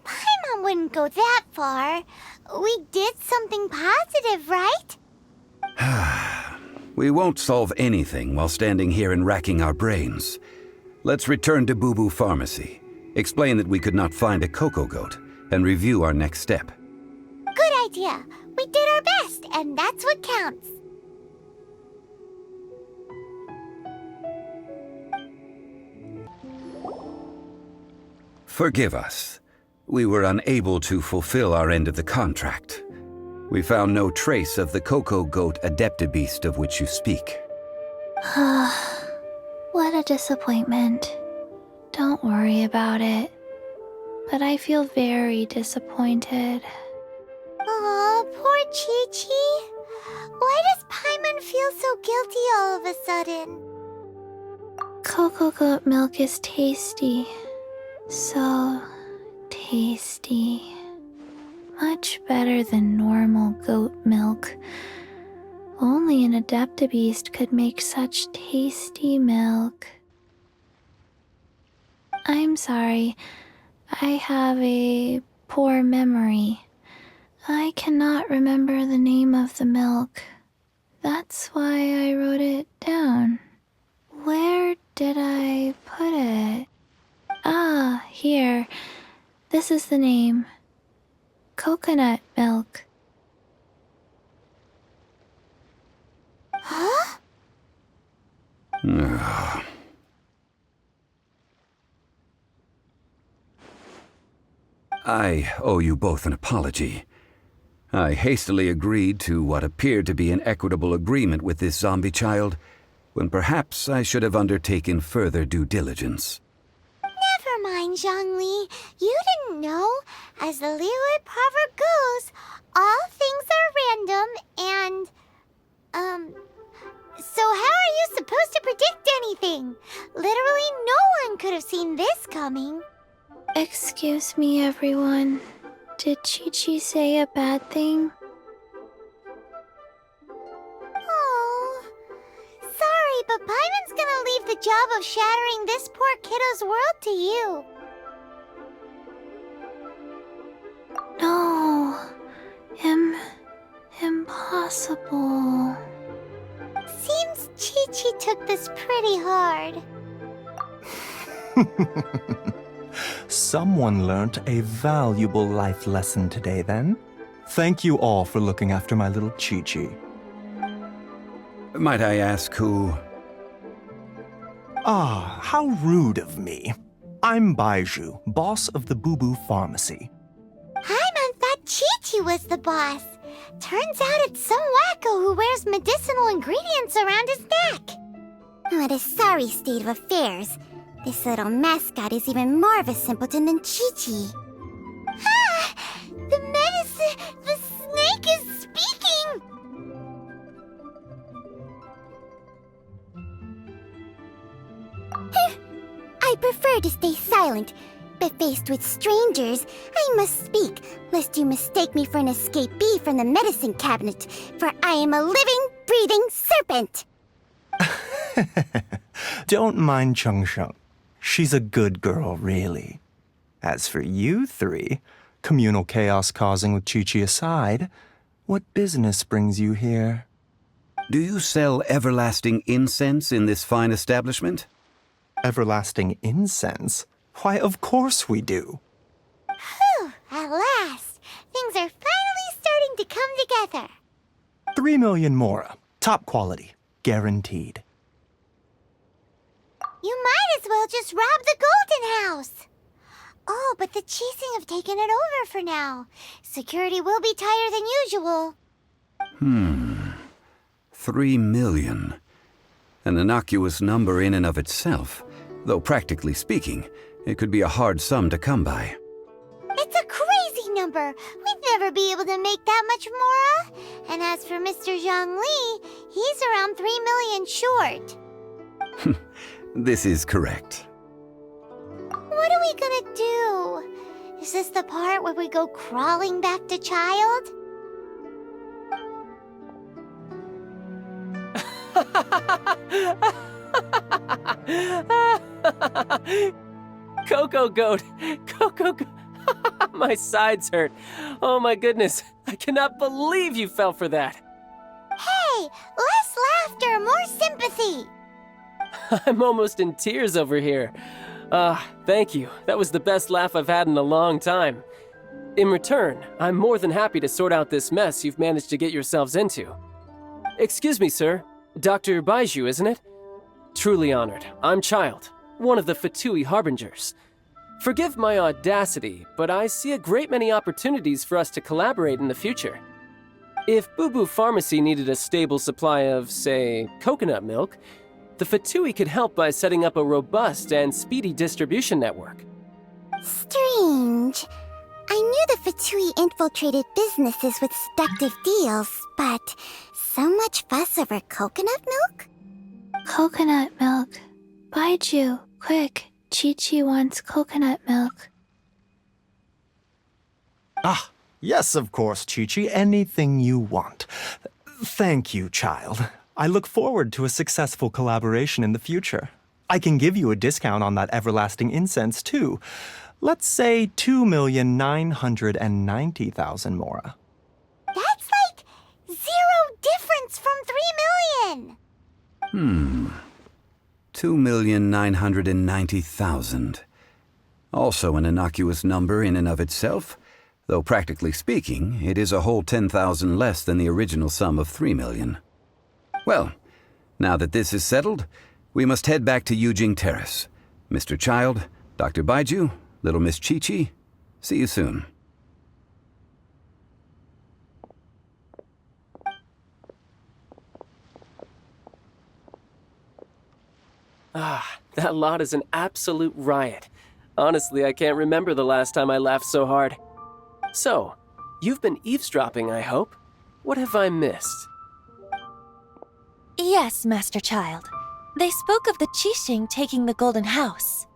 Paimon wouldn't go that far. We did something positive, right? We won't solve anything while standing here and racking our brains. Let's return to Boo Boo Pharmacy, explain that we could not find a Coco Goat, and review our next step. Good idea. We did our best, and that's what counts. Forgive us. We were unable to fulfill our end of the contract. We found no trace of the Coco Goat Adeptibeast of which you speak. What a disappointment. Don't worry about it. But I feel very disappointed. Aw, poor Chi-Chi. Why does Paimon feel so guilty all of a sudden? Coco Goat milk is tasty. So tasty. Much better than normal goat milk. Only an Adeptabeast could make such tasty milk. I'm sorry. I have a poor memory. I cannot remember the name of the milk. That's why I wrote it down. Where did I put it? Ah, here. This is the name. Coconut milk. Huh? I owe you both an apology. I hastily agreed to what appeared to be an equitable agreement with this zombie child, when perhaps I should have undertaken further due diligence. Never mind, Zhongli. You didn't know. As the Liyue proverb goes, all things are random and, so how are you supposed to predict anything? Literally no one could have seen this coming. Excuse me, everyone. Did Chi-Chi say a bad thing? Oh, sorry, but Paimon's gonna leave the job of shattering this poor kiddo's world to you. No. Impossible. Seems Chi-Chi took this pretty hard. Someone learnt a valuable life lesson today, then. Thank you all for looking after my little Chi-Chi. Might I ask who? Ah, how rude of me. I'm Baiju, boss of the Boo Boo Pharmacy. I thought Chi-Chi was the boss. Turns out it's some wacko who wears medicinal ingredients around his neck. What a sorry state of affairs. This little mascot is even more of a simpleton than Chi-Chi. Ah! The snake is speaking! I prefer to stay silent, but faced with strangers, I must speak, lest you mistake me for an escapee from the medicine cabinet, for I am a living, breathing serpent! Don't mind Chung Sheng. She's a good girl, really. As for you three, communal chaos causing with Chi-Chi aside, what business brings you here? Do you sell everlasting incense in this fine establishment? Everlasting incense? Why, of course we do. Whew, at last! Things are finally starting to come together. 3 million mora. Top quality. Guaranteed. You might as well just rob the Golden House. Oh, but the Cheesing have taken it over for now. Security will be tighter than usual. 3 million. An innocuous number in and of itself, though practically speaking, it could be a hard sum to come by. It's a crazy number. We'd never be able to make that much mora. And as for Mr. Zhongli, he's around 3 million short. This is correct. What are we gonna do? Is this the part where we go crawling back to child? Coco Goat! Coco Goat! My sides hurt. Oh my goodness. I cannot believe you fell for that. Hey, less laughter, more sympathy. I'm almost in tears over here. Thank you. That was the best laugh I've had in a long time. In return, I'm more than happy to sort out this mess you've managed to get yourselves into. Excuse me, sir. Dr. Baiju, isn't it? Truly honored. I'm Child, one of the Fatui Harbingers. Forgive my audacity, but I see a great many opportunities for us to collaborate in the future. If Boo Boo Pharmacy needed a stable supply of, say, coconut milk, the Fatui could help by setting up a robust and speedy distribution network. Strange. I knew the Fatui infiltrated businesses with seductive deals, but so much fuss over coconut milk? Coconut milk. Baiju, quick. Chi-Chi wants coconut milk. Ah, yes, of course, Chi-Chi. Anything you want. Thank you, child. I look forward to a successful collaboration in the future. I can give you a discount on that everlasting incense, too. Let's say 2,990,000 mora. That's like 0 difference from 3 million. 2,990,000. Also an innocuous number in and of itself, though practically speaking, it is a whole 10,000 less than the original sum of 3 million. Well, now that this is settled, we must head back to Yujing Terrace. Mr. Child, Dr. Baiju, Little Miss Chi-Chi, see you soon. That lot is an absolute riot. Honestly, I can't remember the last time I laughed so hard. So, you've been eavesdropping, I hope? What have I missed? Yes, Master Child. They spoke of the Qixing taking the Golden House.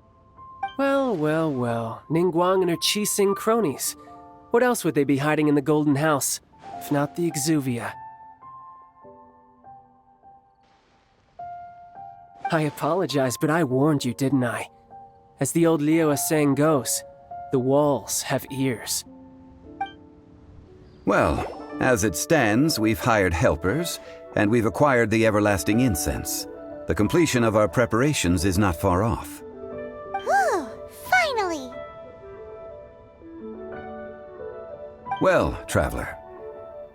Well, well, well. Ningguang and her Qixing cronies. What else would they be hiding in the Golden House, if not the Exuvia? I apologize, but I warned you, didn't I? As the old Liyue saying goes, the walls have ears. Well, as it stands, we've hired helpers, and we've acquired the everlasting incense. The completion of our preparations is not far off. Whew, finally! Well, traveler,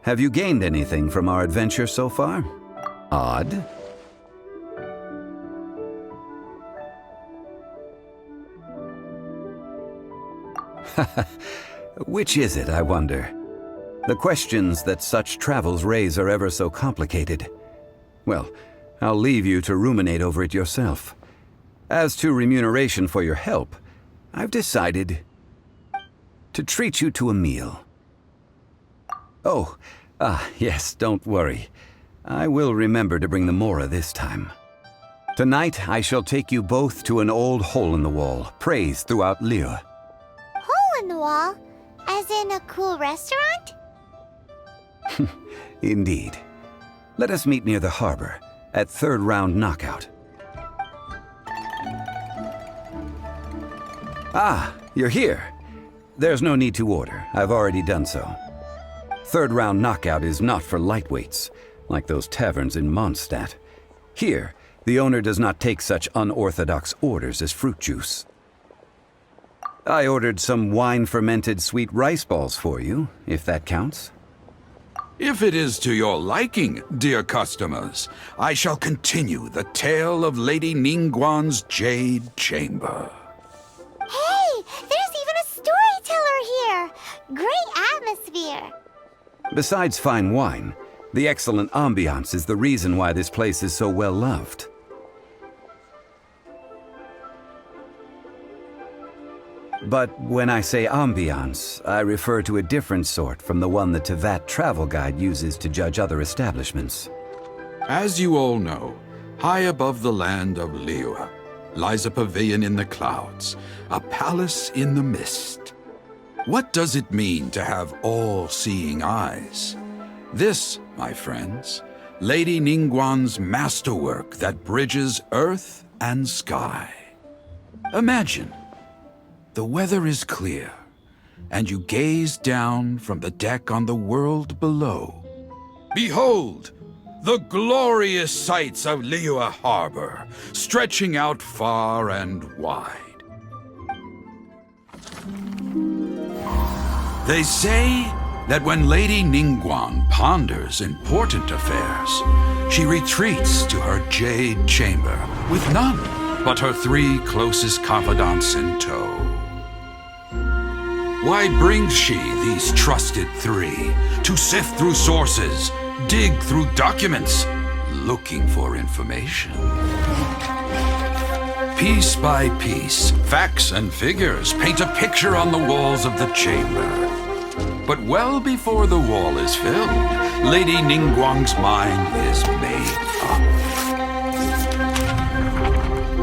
have you gained anything from our adventure so far? Odd? Which is it, I wonder? The questions that such travels raise are ever so complicated. Well, I'll leave you to ruminate over it yourself. As to remuneration for your help, I've decided to treat you to a meal. Oh, yes, don't worry. I will remember to bring the mora this time. Tonight, I shall take you both to an old hole-in-the-wall, praised throughout Liyue. Hole in the wall? As in a cool restaurant? Indeed. Let us meet near the harbor, at third round knockout. Ah, you're here. There's no need to order. I've already done so. Third round knockout is not for lightweights, like those taverns in Mondstadt. Here, the owner does not take such unorthodox orders as fruit juice. I ordered some wine-fermented sweet rice balls for you, if that counts. If it is to your liking, dear customers, I shall continue the tale of Lady Ningguang's Jade Chamber. Hey, there's even a storyteller here! Great atmosphere! Besides fine wine, the excellent ambiance is the reason why this place is so well loved. But when I say ambiance, I refer to a different sort from the one the Tevat travel guide uses to judge other establishments. As you all know, high above the land of Liyue lies a pavilion in the clouds, a palace in the mist. What does it mean to have all-seeing eyes? This, my friends, Lady Ningguang's masterwork that bridges earth and sky. Imagine, the weather is clear, and you gaze down from the deck on the world below. Behold, the glorious sights of Liyue Harbor, stretching out far and wide. They say that when Lady Ningguang ponders important affairs, she retreats to her Jade Chamber with none but her 3 closest confidants in tow. Why brings she these trusted 3 to sift through sources, dig through documents, looking for information? Piece by piece, facts and figures paint a picture on the walls of the chamber. But well before the wall is filled, Lady Ningguang's mind is made up.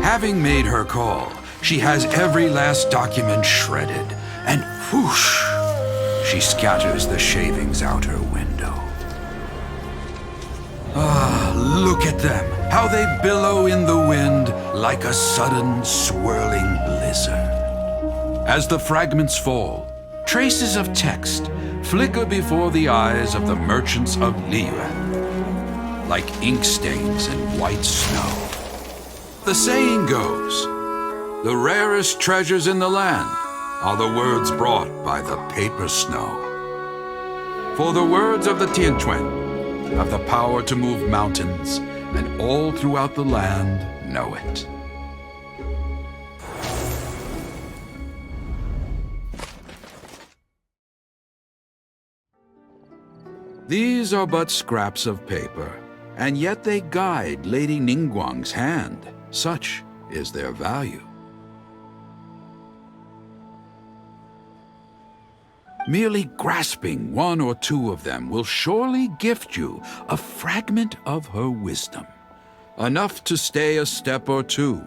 Having made her call, she has every last document shredded, and whoosh, she scatters the shavings out her window. Ah, look at them, how they billow in the wind like a sudden swirling blizzard. As the fragments fall, traces of text flicker before the eyes of the merchants of Liyue, like ink stains in white snow. The saying goes, the rarest treasures in the land are the words brought by the paper snow. For the words of the Tianquan have the power to move mountains, and all throughout the land know it. These are but scraps of paper, and yet they guide Lady Ningguang's hand. Such is their value. Merely grasping one or two of them will surely gift you a fragment of her wisdom, enough to stay a step or two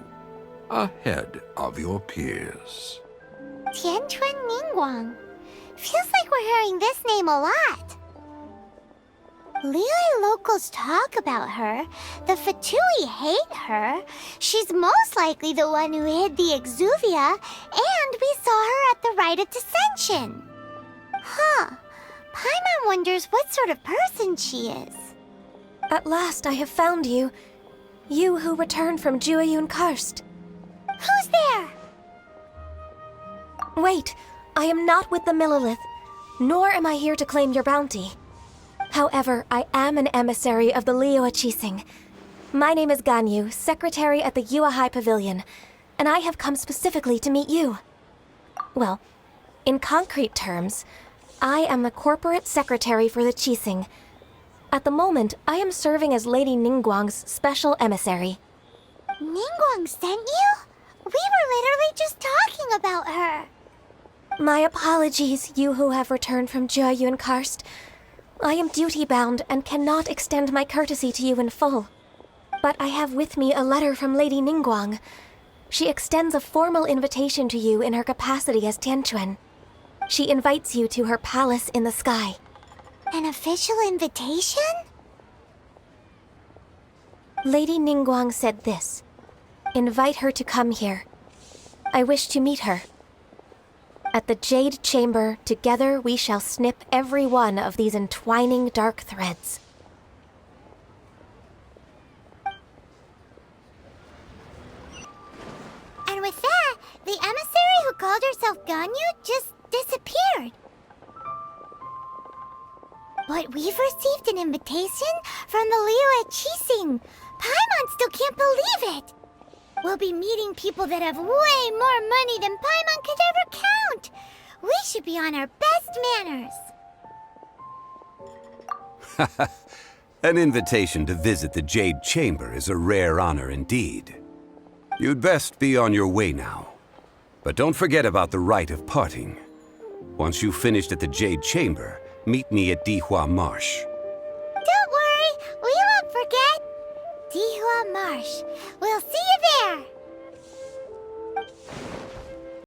ahead of your peers. Tianquan Ningguang. Feels like we're hearing this name a lot. Liyue locals talk about her. The Fatui hate her. She's most likely the one who hid the exuvia, and we saw her at the rite of dissension. Huh. Paimon wonders what sort of person she is. At last I have found you. You who returned from Jueyun Karst. Who's there? Wait, I am not with the Millelith, nor am I here to claim your bounty. However, I am an emissary of the Liyue Qixing. My name is Ganyu, secretary at the Yuehai Pavilion, and I have come specifically to meet you. Well, in concrete terms, I am the corporate secretary for the Qixing. At the moment, I am serving as Lady Ningguang's special emissary. Ningguang sent you? We were literally just talking about her. My apologies, you who have returned from Jueyun Karst. I am duty-bound and cannot extend my courtesy to you in full. But I have with me a letter from Lady Ningguang. She extends a formal invitation to you in her capacity as Tianquan. She invites you to her palace in the sky. An official invitation? Lady Ningguang said this. Invite her to come here. I wish to meet her. At the Jade Chamber, together we shall snip every one of these entwining dark threads. And with that, the emissary who called herself Ganyu just disappeared. But we've received an invitation from the Liyue Qixing. Paimon still can't believe it. We'll be meeting people that have way more money than Paimon could ever count. We should be on our best manners. An invitation to visit the Jade Chamber is a rare honor indeed. You'd best be on your way now. But don't forget about the rite of parting. Once you've finished at the Jade Chamber, meet me at Dihua Marsh. Don't worry, we won't forget. Dihua Marsh. We'll see you there.